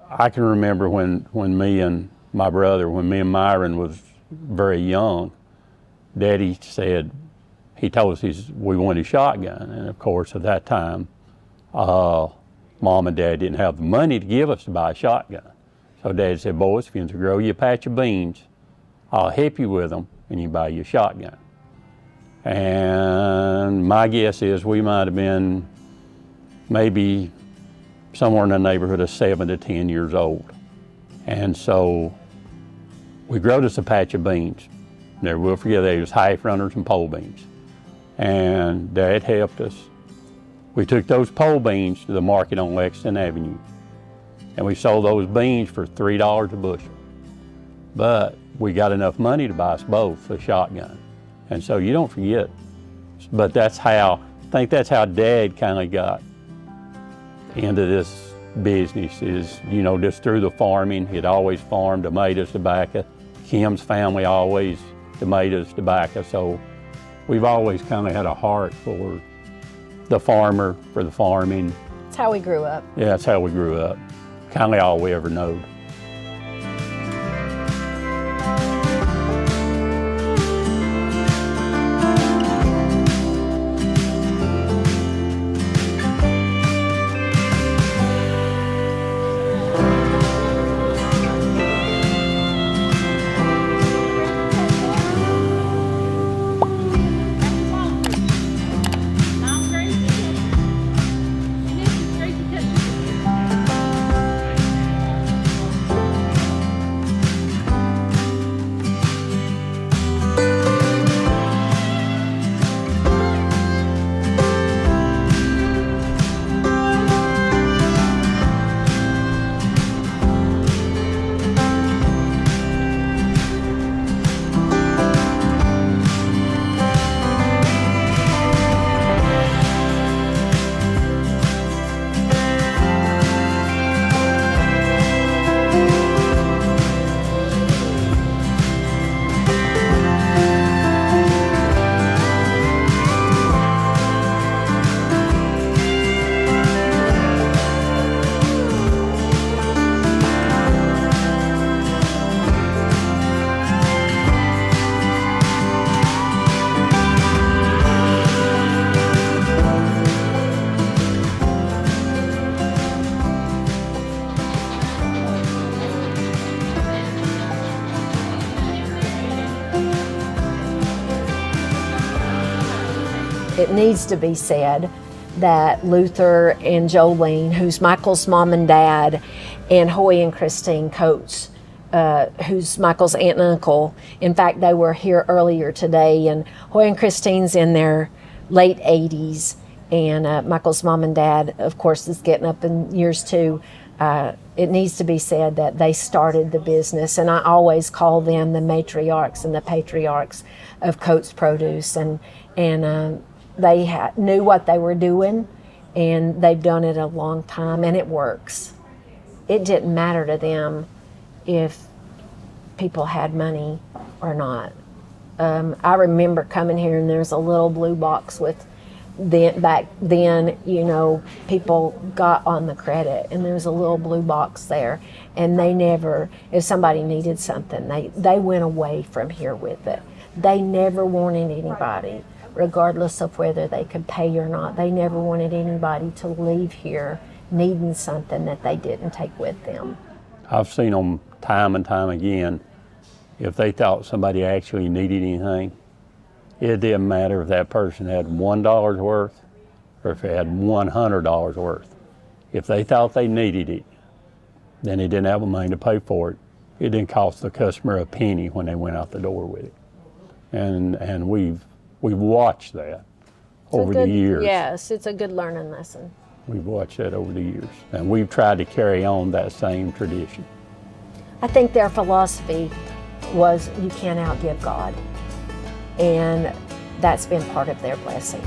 I can remember when me and my brother, when me and Myron was very young, Daddy said, he told us we wanted a shotgun. And of course, at that time, Mom and Dad didn't have the money to give us to buy a shotgun. So Dad said, boys, if you want to grow you a patch of beans, I'll help you with them and you buy you a shotgun. And my guess is we might have been maybe somewhere in the neighborhood of 7 to 10 years old. And so we growed us a patch of beans. Never will forget, they was half runners and pole beans. And Dad helped us. We took those pole beans to the market on Lexington Avenue, and we sold those beans for $3 a bushel. But we got enough money to buy us both a shotgun. And so you don't forget, but I think that's how Dad kind of got into this business, is, you know, just through the farming. He'd always farmed tomatoes, tobacco. Kim's family always tomatoes, tobacco. So we've always kind of had a heart for the farmer, for the farming. That's how we grew up. Yeah, that's how we grew up. Kind of all we ever knowed. It needs to be said that Luther and Jolene, who's Michael's mom and dad, and Hoye and Christean Coates, who's Michael's aunt and uncle. In fact, they were here earlier today, and Hoye and Christean's in their late 80s, and Michael's mom and dad, of course, is getting up in years too. It needs to be said that they started the business, and I always call them the matriarchs and the patriarchs of Coates Produce, and they knew what they were doing, and they've done it a long time, and it works. It didn't matter to them if people had money or not. I remember coming here, and there's a little blue box with, back then, you know, people got on the credit, and there was a little blue box there, and they never, if somebody needed something, they went away from here with it. They never wanted anybody, regardless of whether they could pay or not, they never wanted anybody to leave here needing something that they didn't take with them. I've seen them time and time again. If they thought somebody actually needed anything, it didn't matter if that person had $1 worth or if they had $100 worth. If they thought they needed it, then they didn't have the money to pay for it. It didn't cost the customer a penny when they went out the door with it. And we've watched that over the years. Yes, it's a good learning lesson. We've watched that over the years, and we've tried to carry on that same tradition. I think their philosophy was you can't outgive God, and that's been part of their blessing.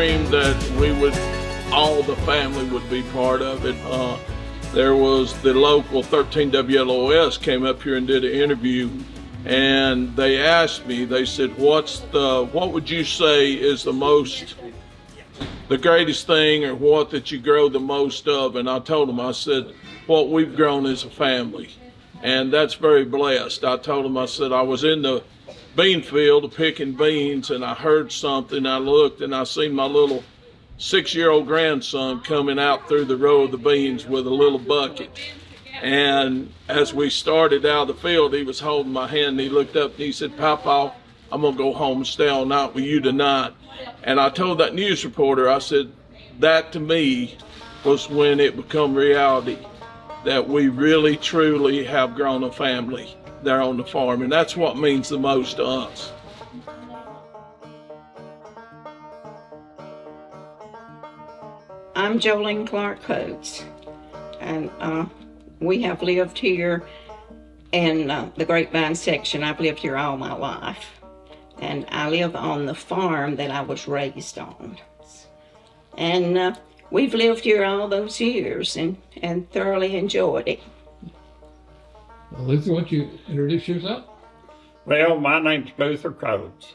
dreamed that all the family would be part of it. There was the local 13 WLOS came up here and did an interview, and they asked me, they said, what would you say is the greatest thing, or what that you grow the most of? And I told them, I said, what we've grown is a family. And that's very blessed. I told them, I said, I was in the bean field picking beans, and I heard something. I looked and I seen my little 6-year-old grandson coming out through the row of the beans with a little bucket. And as we started out of the field, he was holding my hand, and he looked up and he said, Papa, I'm gonna go home and stay all night with you tonight. And I told that news reporter, I said, that to me was when it became reality, that we really truly have grown a family there on the farm, and that's what means the most to us. I'm Jolene Coates, and we have lived here in the Grapevine section. I've lived here all my life, and I live on the farm that I was raised on. And we've lived here all those years and thoroughly enjoyed it. Well, Luther, why don't you introduce yourself? Well, my name's Luther Coates.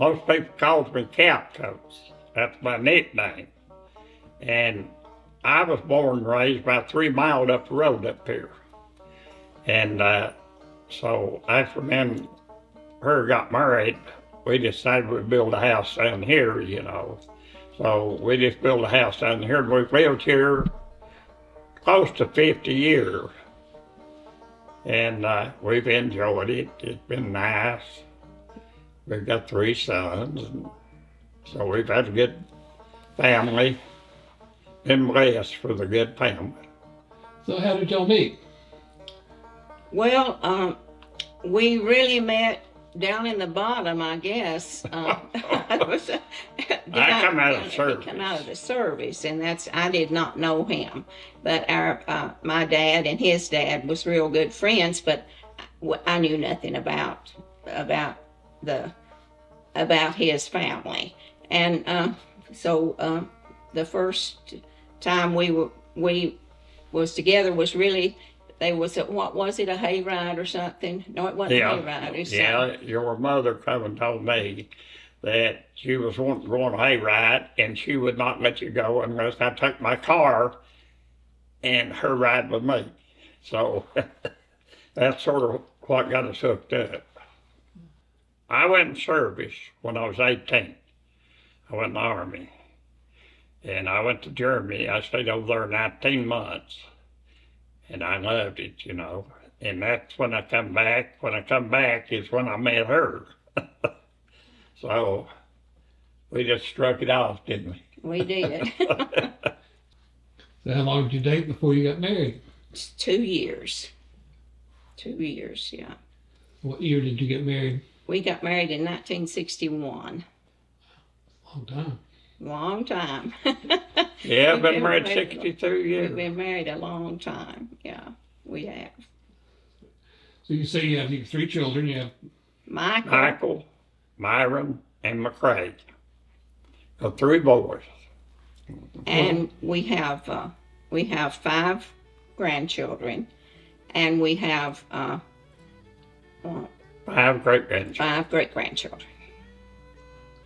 Most people call me Cap Coates. That's my nickname. And I was born and raised about 3 miles up the road up here. And so after me and her got married, we decided we'd build a house down here, you know. So we just built a house down here, and we've lived here close to 50 years. And we've enjoyed it. It's been nice. We've got 3 sons, and so we've had a good family. Been blessed for the good family. So how did y'all meet? Well, we really met down in the bottom, I guess. I come out of service. Come out of the service, and I did not know him, but my dad and his dad was real good friends. But I knew nothing about his family, and so the first time we was together was really. There was what was it, a hayride or something? No, it wasn't a hayride. Yeah, your mother come and told me that she was wanting to go on a hayride, and she would not let you go unless I took my car and her ride with me. So that's sort of what got us hooked up. I went in service when I was 18. I went in the Army, and I went to Germany. I stayed over there 19 months. And I loved it, you know. And that's when I come back. When I come back is when I met her. So we just struck it off, didn't we? We did. So how long did you date before you got married? 2 years. 2 years, yeah. What year did you get married? We got married in 1961. Long time. Long time. Yeah, I've been married 62 years. We've been married a long time. Yeah, we have. So you say you have 3 children. You have Michael, Myron, and McCrae. 3 boys. And we have 5 grandchildren, and we have 5 great-grandchildren. 5 great-grandchildren.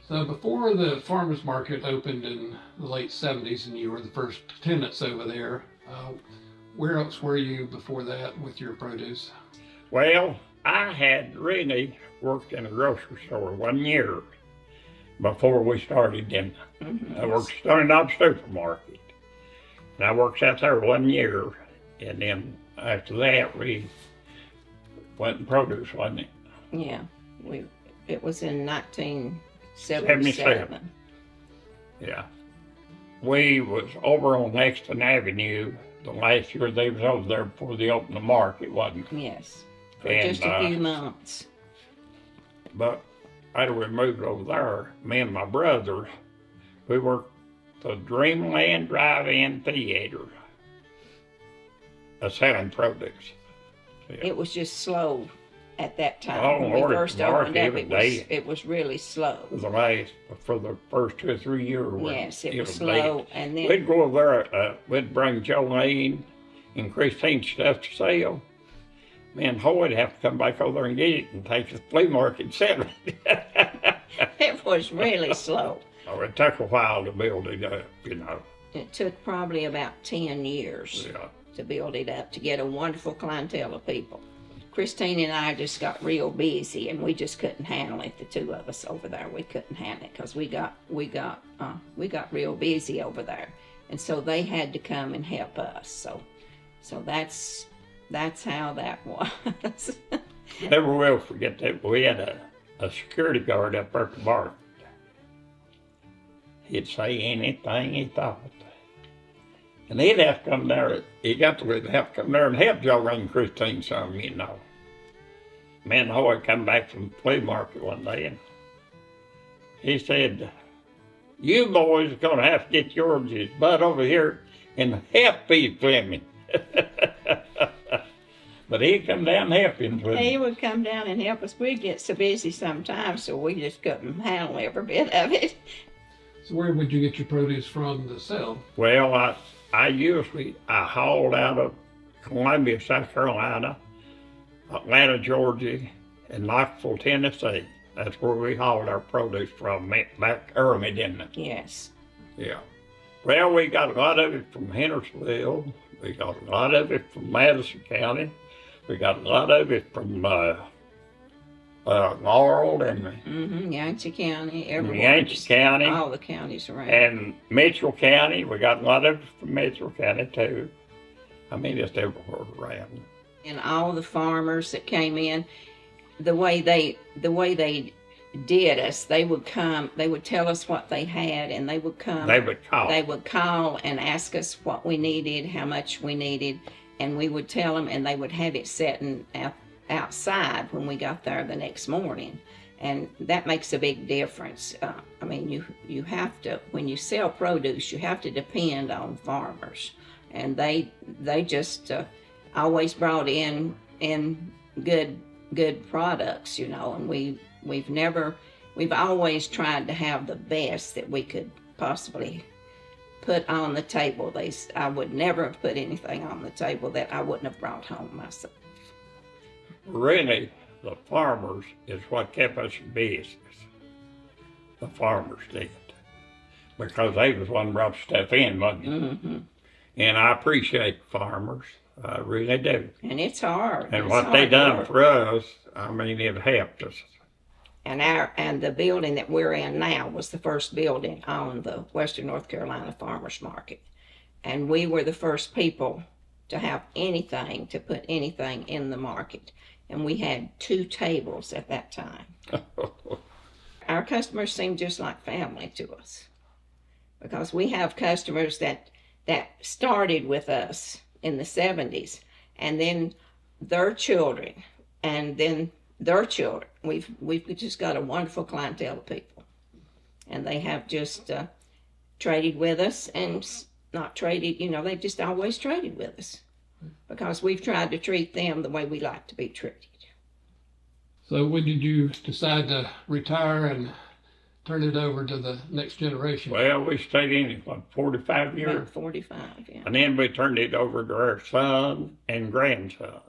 So before the farmers market opened in the late 70s and you were the first tenants over there, where else were you before that with your produce? Well, I had really worked in a grocery store 1 year before we started in. I started out the supermarket. And I worked out there 1 year, and then after that we went in produce, wasn't it? Yeah, it was in 1977. Yeah. We was over on Exton Avenue the last year they was over there before they opened the market, wasn't it? Yes, for And, just a few months. But after we moved over there, me and my brother, we worked the Dreamland Drive-In Theater, selling produce. Yeah. It was just slow at that time. Oh, when we Lord, first Mark, opened up, it was dead. it was really slow. For the first 2 or 3 years. Yes, it was dead. slow, and then We'd go over there, we'd bring Jolene and Christine stuff to sell. Me and Hoye would have to come back over there and get it and take it to the flea market and sell it. it was really slow. Oh, it took a while to build it up, you know. It took probably about 10 years Yeah. to build it up, to get a wonderful clientele of people. Christine and I just got real busy, and we just couldn't handle it. The two of us over there, we couldn't handle it because we got real busy over there, and so they had to come and help us. So that's how that was. Never will forget that. We had a security guard up there at the bar. He'd say anything he thought. And he'd have to come there. He have to come there and help Jolene and Christine some, you know. Me and Hoye come back from the flea market one day, and he said, "You boys are going to have to get your butt over here and help these women." But he'd come down and help him. He would come down and help us. We'd get so busy sometimes, so we just couldn't handle every bit of it. So where would you get your produce from to sell? Well, I usually hauled out of Columbia, South Carolina, Atlanta, Georgia, and Knoxville, Tennessee. That's where we hauled our produce from back early, didn't it? Yes. Yeah. Well, we got a lot of it from Hendersonville. We got a lot of it from Madison County. We got a lot of it from Laurel and Yancey County, everywhere. Yancey County. All the counties around. And Mitchell County. We got a lot of it from Mitchell County, too. I mean, it's everywhere around. And all the farmers that came in, the way they did us, they would come, they would tell us what they had, and they would come. They would call. They would call and ask us what we needed, how much we needed, and we would tell them, and they would have it setting outside when we got there the next morning. And that makes a big difference. I mean, you have to, when you sell produce, you have to depend on farmers. And they just always brought in good products, you know, and we've always tried to have the best that we could possibly put on the table. I would never have put anything on the table that I wouldn't have brought home myself. Really, the farmers is what kept us in business. The farmers did. Because they was one brought stuff in, wasn't it? Mm-hmm. And I appreciate the farmers. I really do. And it's hard. And it's what they hard done work. for us, I mean, it helped us. And the building that we're in now was the first building on the Western North Carolina Farmers Market. And we were the first people to have anything, to put anything in the market. And we had 2 tables at that time. Our customers seem just like family to us, because we have customers that started with us in the 70s, and then their children, and then their children. We've just got a wonderful clientele of people, and they have just traded with us, and not traded, you know, they've just always traded with us, because we've tried to treat them the way we like to be treated. So when did you decide to retire and turn it over to the next generation? Well, we stayed in it, 45 years? About 45, yeah. And then we turned it over to our son and grandson.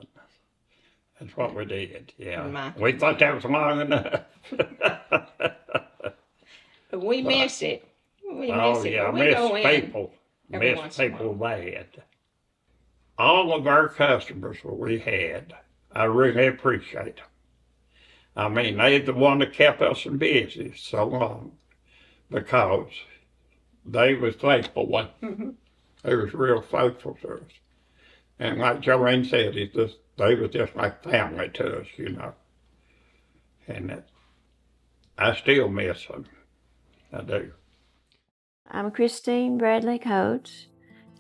That's what we did, yeah. We thought that was long enough. But we miss it. We miss it. Yeah, I But we go miss in people. every Miss once in a people bad. All of our customers that we had, I really appreciate them. I mean, they're the one that kept us in business so long, because they was faithful. They was real faithful to us. And like Jolene said, they was just like family to us, you know. And I still miss them. I do. I'm Christine Bradley Coates,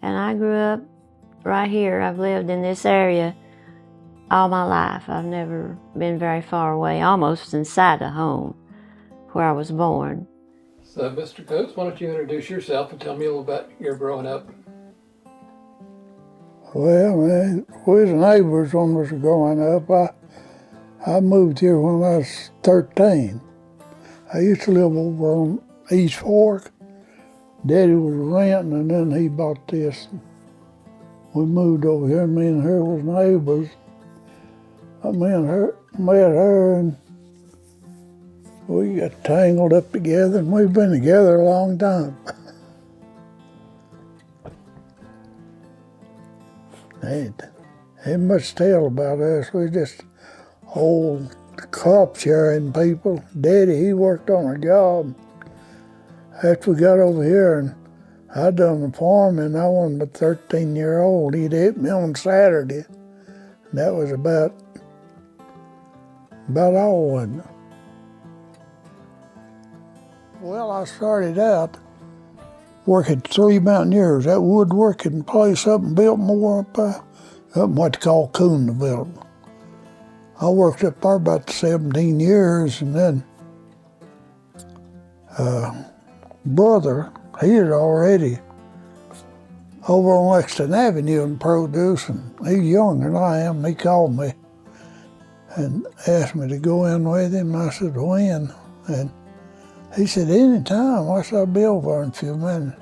and I grew up right here. I've lived in this area all my life. I've never been very far away, almost inside of home where I was born. So, Mr. Coates, why don't you introduce yourself and tell me a little about your growing up? Well, man, we was neighbors when we was growing up. I moved here when I was 13. I used to live over on East Fork. Daddy was renting, and then he bought this. We moved over here, and me and her was neighbors. Me and her met her, and we got tangled up together, and we've been together a long time. Ain't much to tell about us. We just old crop sharing people. Daddy, he worked on a job. After we got over here, and I done the farming, I wasn't but 13-year-old. He'd hit me on Saturday. And that was about all, wasn't it? Well, I started out working 3 Mountaineers, that woodworking place up in Biltmore, up in what they call coon development. I worked up there about 17 years, and then brother, he was already over on Lexington Avenue in produce, and he's younger than I am, and he called me and asked me to go in with him. I said, when? And he said, anytime. I said, I'll be over in a few minutes.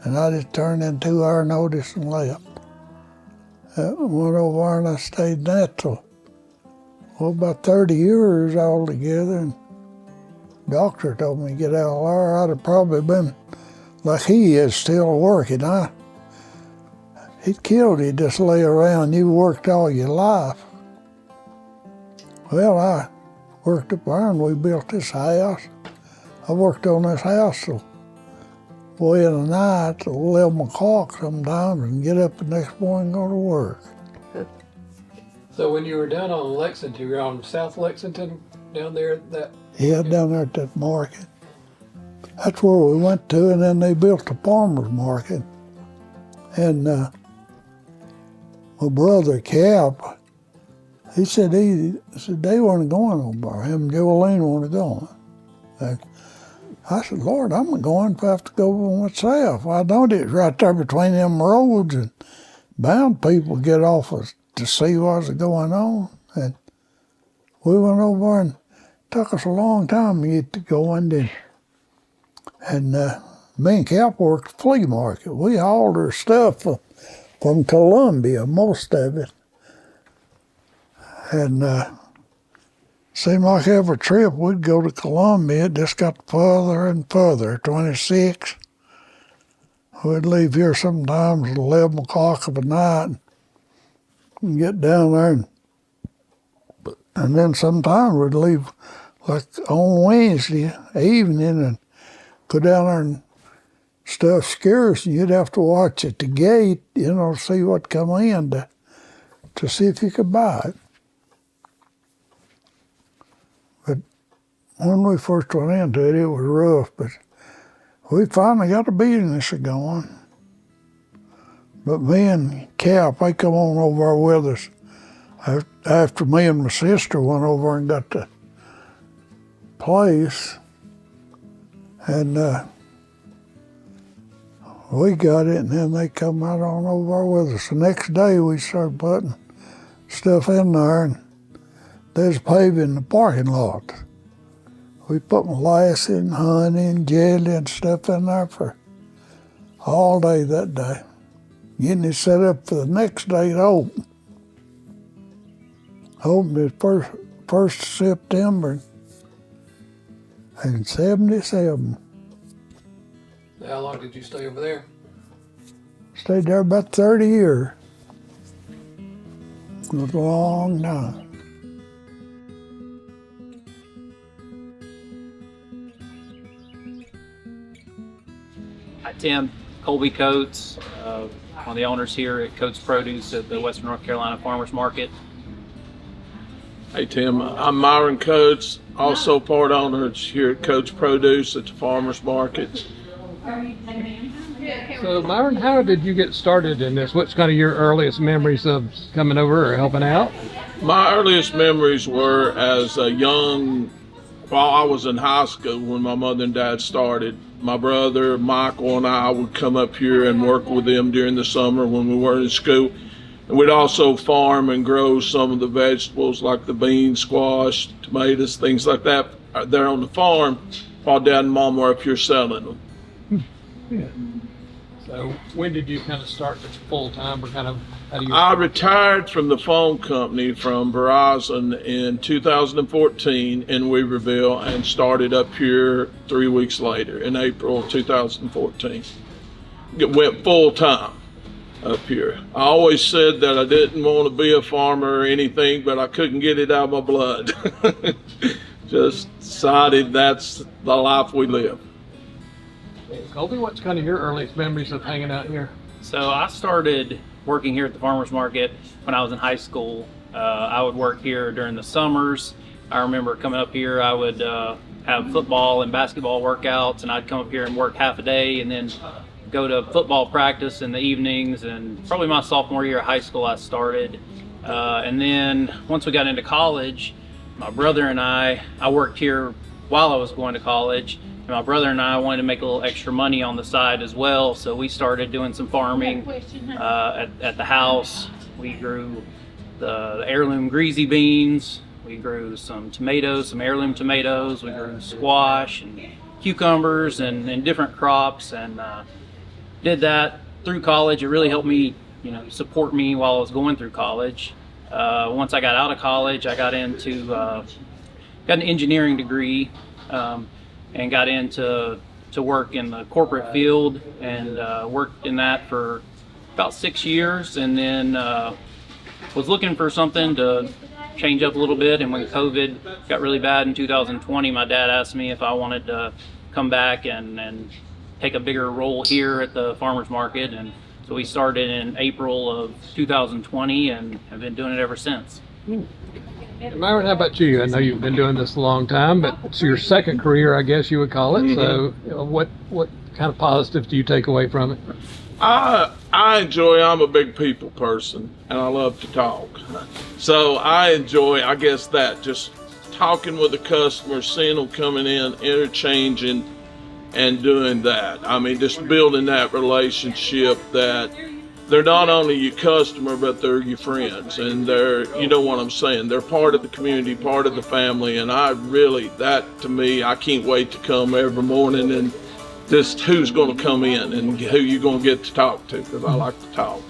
And I just turned in 2-hour notice and left. Went over and I stayed in that till, about 30 years altogether. And the doctor told me to get out of there. I'd have probably been like he is, still working. It killed you just lay around. You worked all your life. Well, I worked up there and we built this house. I worked on this house till way in the night till 11 o'clock sometimes, and get up the next morning and go to work. So when you were down on Lexington, you were on South Lexington down there at that? Yeah, down there at that market. That's where we went to, and then they built the farmers market. And my brother Cap, he said they weren't going over. Him and Jolene weren't going. And I said, Lord, I'm going if I have to go myself. I know it's right there between them roads, and bound people get off to see what's going on. And we went over, and it took us a long time to get to going. And me and Cap worked the flea market. We hauled our stuff from Columbia, most of it. And seemed like every trip we'd go to Columbia, it just got further and further. 26. We'd leave here sometimes at 11 o'clock of the night and get down there. And then sometimes we'd leave like on Wednesday evening and go down there and stuff scarce, and you'd have to watch at the gate, to see what come in to see if you could buy it. But when we first went into it, it was rough, but we finally got a business going. But me and Cap, they come on over with us after me and my sister went over and got the place. And we got it, and then they come right on over with us. The next day we started putting stuff in there, and there's paving the parking lot. We put molasses and honey and jelly and stuff in there for all day that day. Getting it set up for the next day to open. Opened it 1st of September in 77. How long did you stay over there? Stayed there about 30 years. It was a long time. Hi, Tim. Colby Coates, one of the owners here at Coates Produce at the Western North Carolina Farmers Market. Hey, Tim. I'm Myron Coates, also part owner here at Coates Produce at the Farmers Market. So, Myron, how did you get started in this? What's kind of your earliest memories of coming over or helping out? My earliest memories were as a young, while I was in high school when my mother and dad started. My brother Michael and I would come up here and work with them during the summer when we weren't in school. And we'd also farm and grow some of the vegetables like the beans, squash, tomatoes, things like that there on the farm while Dad and Mom were up here selling them. Yeah. So when did you kind of start full time, or kind of how do you? I retired from the phone company from Verizon in 2014 in Weaverville and started up here 3 weeks later in April 2014. It went full time up here. I always said that I didn't want to be a farmer or anything, but I couldn't get it out of my blood. Just decided that's the life we live. Colby, what's kind of your earliest memories of hanging out here? So I started working here at the farmers market when I was in high school. I would work here during the summers. I remember coming up here, I would have football and basketball workouts, and I'd come up here and work half a day and then go to football practice in the evenings. And probably my sophomore year of high school I started. And then once we got into college, my brother and I worked here while I was going to college. And my brother and I wanted to make a little extra money on the side as well, so we started doing some farming at the house. We grew the heirloom greasy beans. We grew some tomatoes, some heirloom tomatoes. We grew squash and cucumbers and different crops, and did that through college. It really helped me, support me while I was going through college. Once I got out of college, I got got an engineering degree. And got into work in the corporate field, and worked in that for about 6 years, and then was looking for something to change up a little bit. And when COVID got really bad in 2020, my dad asked me if I wanted to come back and take a bigger role here at the farmers market, and so we started in April of 2020 and have been doing it ever since. And Myron, how about you? I know you've been doing this a long time, but it's your second career, I guess you would call it. So what kind of positives do you take away from it? I enjoy, I'm a big people person, and I love to talk. So I enjoy, I guess, that, just talking with the customers, seeing them coming in, interchanging, and doing that. I mean, just building that relationship that they're not only your customer, but they're your friends, and you know what I'm saying, they're part of the community, part of the family, and that to me, I can't wait to come every morning and just who's going to come in and who you're going to get to talk to, because I like to talk.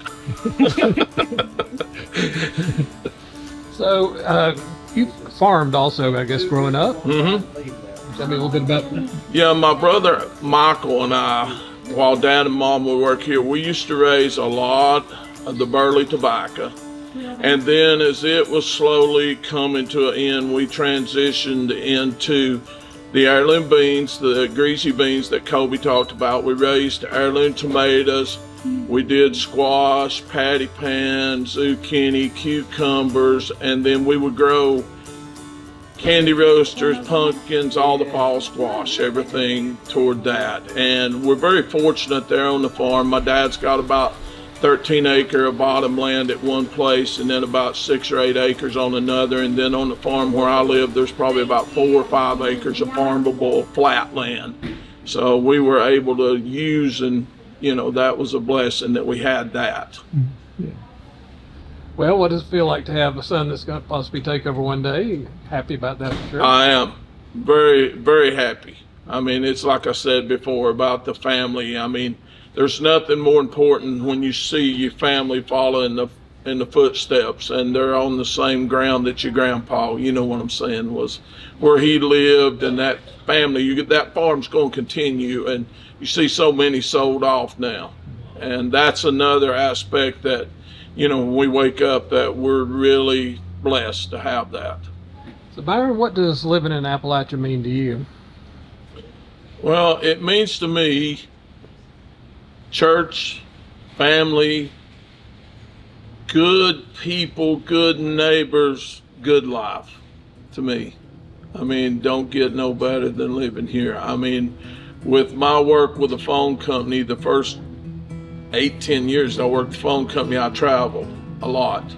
So you farmed also, I guess, growing up? Mm-hmm. Tell me a little bit about that. Yeah, my brother Michael and I, while Dad and Mom would work here, we used to raise a lot of the burley tobacco. And then as it was slowly coming to an end, we transitioned into the heirloom beans, the greasy beans that Colby talked about. We raised heirloom tomatoes. We did squash, patty pan, zucchini, cucumbers, and then we would grow candy roasters, pumpkins, all the fall squash, everything toward that. And we're very fortunate there on the farm. My dad's got about 13 acre of bottom land at one place, and then about 6 or 8 acres on another. And then on the farm where I live, there's probably about 4 or 5 acres of farmable flat land. So we were able to use, and that was a blessing that we had that. Yeah. Well, what does it feel like to have a son that's going to possibly take over one day? You happy about that, for sure? I am very, very happy. I mean, it's like I said before about the family. I mean, there's nothing more important when you see your family follow in the footsteps, and they're on the same ground that your grandpa, you know what I'm saying, was where he lived, and that family, that farm's going to continue. And you see so many sold off now, and that's another aspect that, when we wake up, that we're really blessed to have that. So Myron, what does living in Appalachia mean to you? Well, it means to me church, family, good people, good neighbors, good life to me. I mean, don't get no better than living here. I mean, with my work with the phone company, the first 8-10 years I worked the phone company, I traveled a lot.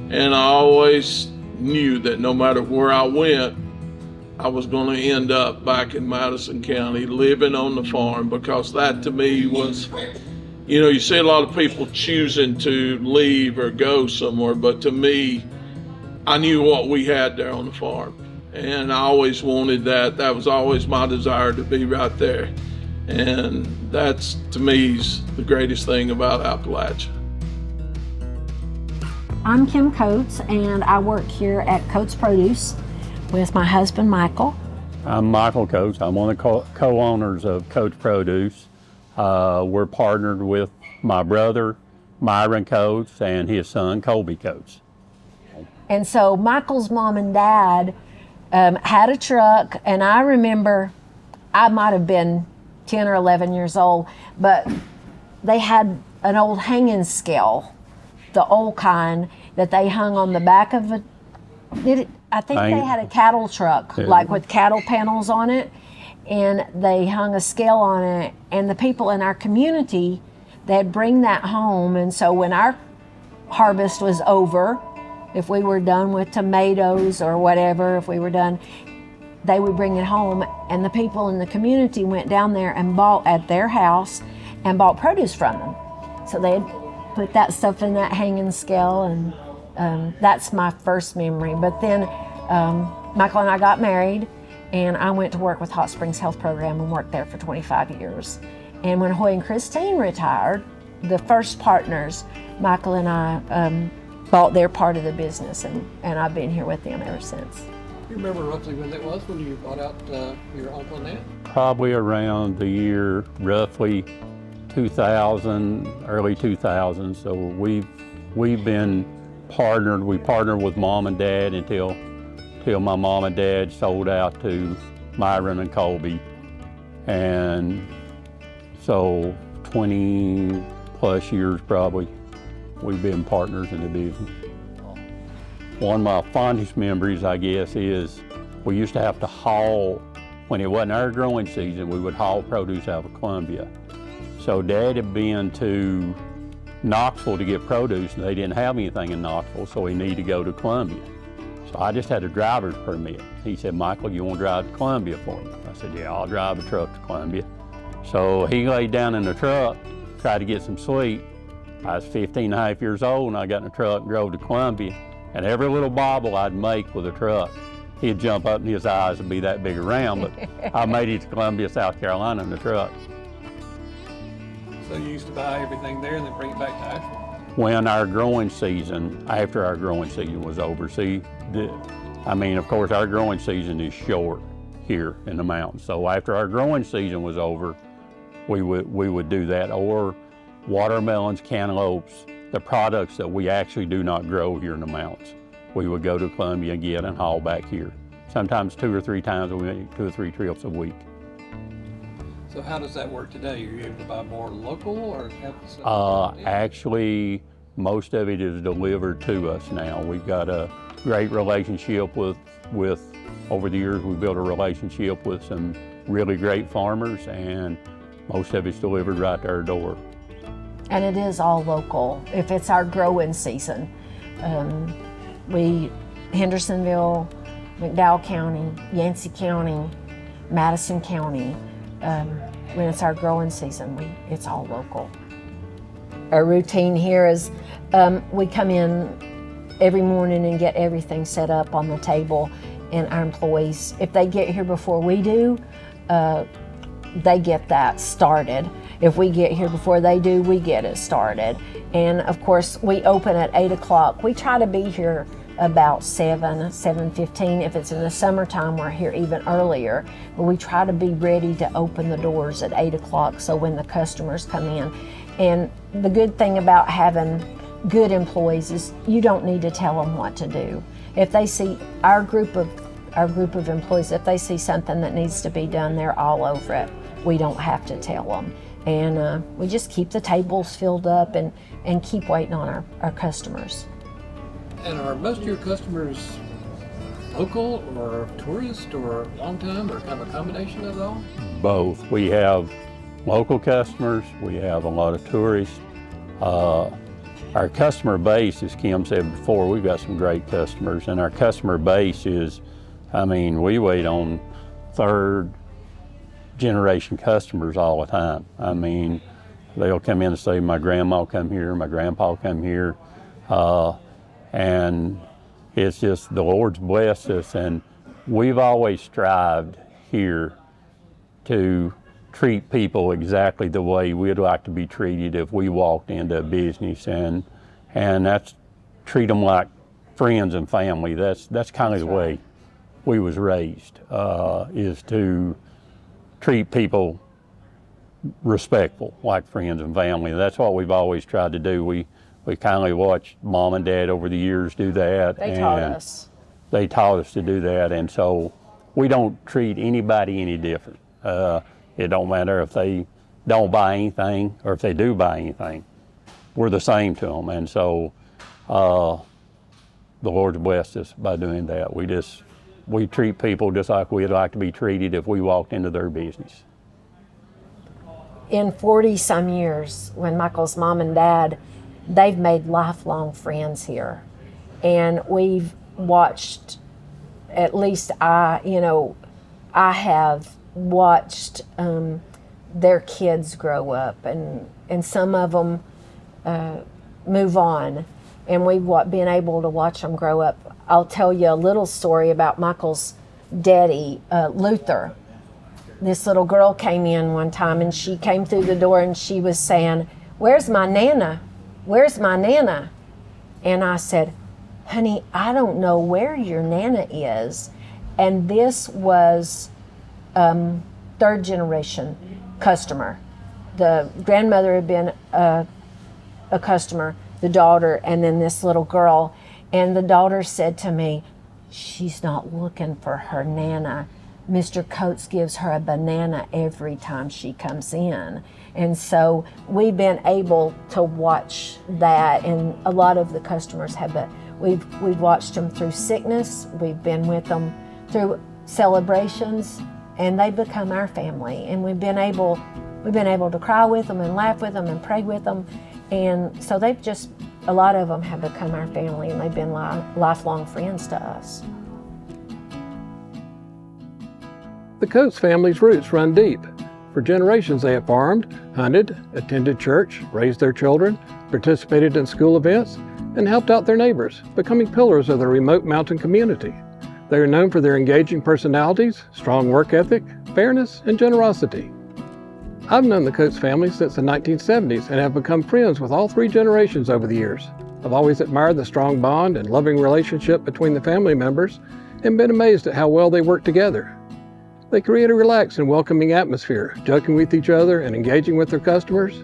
And I always knew that no matter where I went, I was going to end up back in Madison County living on the farm, because that to me was, You know, you see a lot of people choosing to leave or go somewhere, but to me, I knew what we had there on the farm. And I always wanted that. That was always my desire, to be right there. And that's, to me, is the greatest thing about Appalachia. I'm Kim Coates, and I work here at Coates Produce with my husband, Michael. I'm Michael Coates. I'm one of the co-owners of Coates Produce. We're partnered with my brother, Myron Coates, and his son, Colby Coates. And so Michael's mom and dad had a truck, and I remember I might have been 10 or 11 years old, but they had an old hanging scale, the old kind that they hung on the back of a, I think they had a cattle truck, like with cattle panels on it, and they hung a scale on it, and the people in our community, they'd bring that home, and so when our harvest was over, if we were done with tomatoes or whatever, if we were done, they would bring it home, and the people in the community went down there and bought at their house and bought produce from them. So they'd put that stuff in that hanging scale, and that's my first memory. But then Michael and I got married, and I went to work with Hot Springs Health Program and worked there for 25 years. And when Hoye and Christine retired, the first partners, Michael and I, bought their part of the business, and I've been here with them ever since. You remember roughly when that was, when you bought out your uncle and aunt? Probably around the year roughly 2000, early 2000. So we've been partnered. We partnered with mom and dad until my mom and dad sold out to Myron and Colby, and so 20 plus years probably we've been partners in the business. One of my fondest memories, I guess, is we used to have to haul, when it wasn't our growing season, we would haul produce out of Columbia. So Dad had been to Knoxville to get produce, and they didn't have anything in Knoxville, so he needed to go to Columbia. So I just had a driver's permit. He said, Michael, you want to drive to Columbia for me? I said, yeah, I'll drive a truck to Columbia. So he laid down in the truck, tried to get some sleep. I was 15 and a half years old, and I got in the truck and drove to Columbia. And every little bobble I'd make with a truck, he'd jump up and his eyes would be that big around, but I made it to Columbia, South Carolina in the truck. So you used to buy everything there and then bring it back to Asheville? When our growing season, after our growing season was over, of course, our growing season is short here in the mountains. So after our growing season was over, we would do that, or watermelons, cantaloupes, the products that we actually do not grow here in the mountains. We would go to Columbia and get and haul back here. Sometimes 2 or 3 times a week, 2 or 3 trips a week. So how does that work today? Are you able to buy more local, or have actually, most of it is delivered to us now. We've got a great relationship with over the years, we've built a relationship with some really great farmers, and most of it's delivered right to our door. And it is all local. If it's our growing season, Hendersonville, McDowell County, Yancey County, Madison County, when it's our growing season, it's all local. Our routine here is we come in every morning and get everything set up on the table, and our employees, if they get here before we do, they get that started. If we get here before they do, we get it started. And of course, we open at 8 o'clock. We try to be here about 7:15. If it's in the summertime, we're here even earlier. But we try to be ready to open the doors at 8 o'clock, so when the customers come in. And the good thing about having good employees is you don't need to tell them what to do. If they see our group of employees, if they see something that needs to be done, they're all over it. We don't have to tell them. And we just keep the tables filled up and keep waiting on our customers. And are most of your customers local or tourist or long time, or kind of a combination of it all? Both. We have local customers, we have a lot of tourists. Our customer base, as Kim said before, we've got some great customers, and our customer base is, we wait on 3rd generation customers all the time. They'll come in and say, my grandma come here, my grandpa come here. And it's just the Lord's blessed us, and we've always strived here to treat people exactly the way we'd like to be treated if we walked into a business, and that's treat them like friends and family. That's kind of the way we was raised, is to treat people respectful, like friends and family. That's what we've always tried to do. We kindly watched Mom and Dad over the years do that. They taught us. They taught us to do that, and so we don't treat anybody any different. It don't matter if they don't buy anything or if they do buy anything. We're the same to them, and so the Lord's blessed us by doing that. We treat people just like we'd like to be treated if we walked into their business. In 40-some years, when Michael's mom and dad, they've made lifelong friends here. And we've watched, at least I have watched their kids grow up, and some of them move on. And we've been able to watch them grow up. I'll tell you a little story about Michael's daddy, Luther. This little girl came in one time, and she came through the door and she was saying, "Where's my Nana? Where's my Nana?" And I said, "Honey, I don't know where your Nana is." And this was third generation customer. The grandmother had been a customer, the daughter, and then this little girl. And the daughter said to me, "She's not looking for her Nana. Mr. Coates gives her a banana every time she comes in." And so we've been able to watch that, and a lot of the customers have been. We've watched them through sickness. We've been with them through celebrations, and they've become our family. And we've been able to cry with them and laugh with them and pray with them. And so a lot of them have become our family, and they've been lifelong friends to us. The Coates family's roots run deep. For generations they have farmed, hunted, attended church, raised their children, participated in school events, and helped out their neighbors, becoming pillars of their remote mountain community. They are known for their engaging personalities, strong work ethic, fairness, and generosity. I've known the Coates family since the 1970s and have become friends with all three generations over the years. I've always admired the strong bond and loving relationship between the family members and been amazed at how well they work together. They create a relaxed and welcoming atmosphere, joking with each other and engaging with their customers.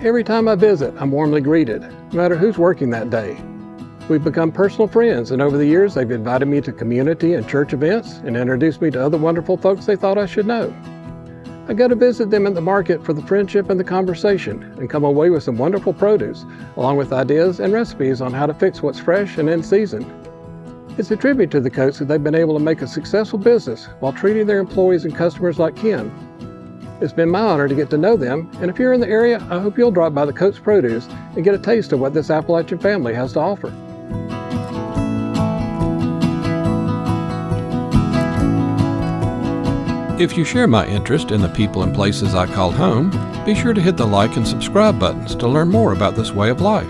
Every time I visit, I'm warmly greeted, no matter who's working that day. We've become personal friends, and over the years they've invited me to community and church events and introduced me to other wonderful folks they thought I should know. I go to visit them at the market for the friendship and the conversation, and come away with some wonderful produce, along with ideas and recipes on how to fix what's fresh and in season. It's a tribute to the Coates that they've been able to make a successful business while treating their employees and customers like kin. It's been my honor to get to know them, and if you're in the area, I hope you'll drop by the Coates Produce and get a taste of what this Appalachian family has to offer. If you share my interest in the people and places I call home, be sure to hit the like and subscribe buttons to learn more about this way of life.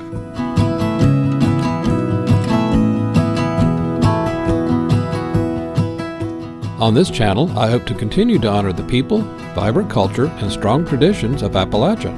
On this channel, I hope to continue to honor the people, vibrant culture, and strong traditions of Appalachia.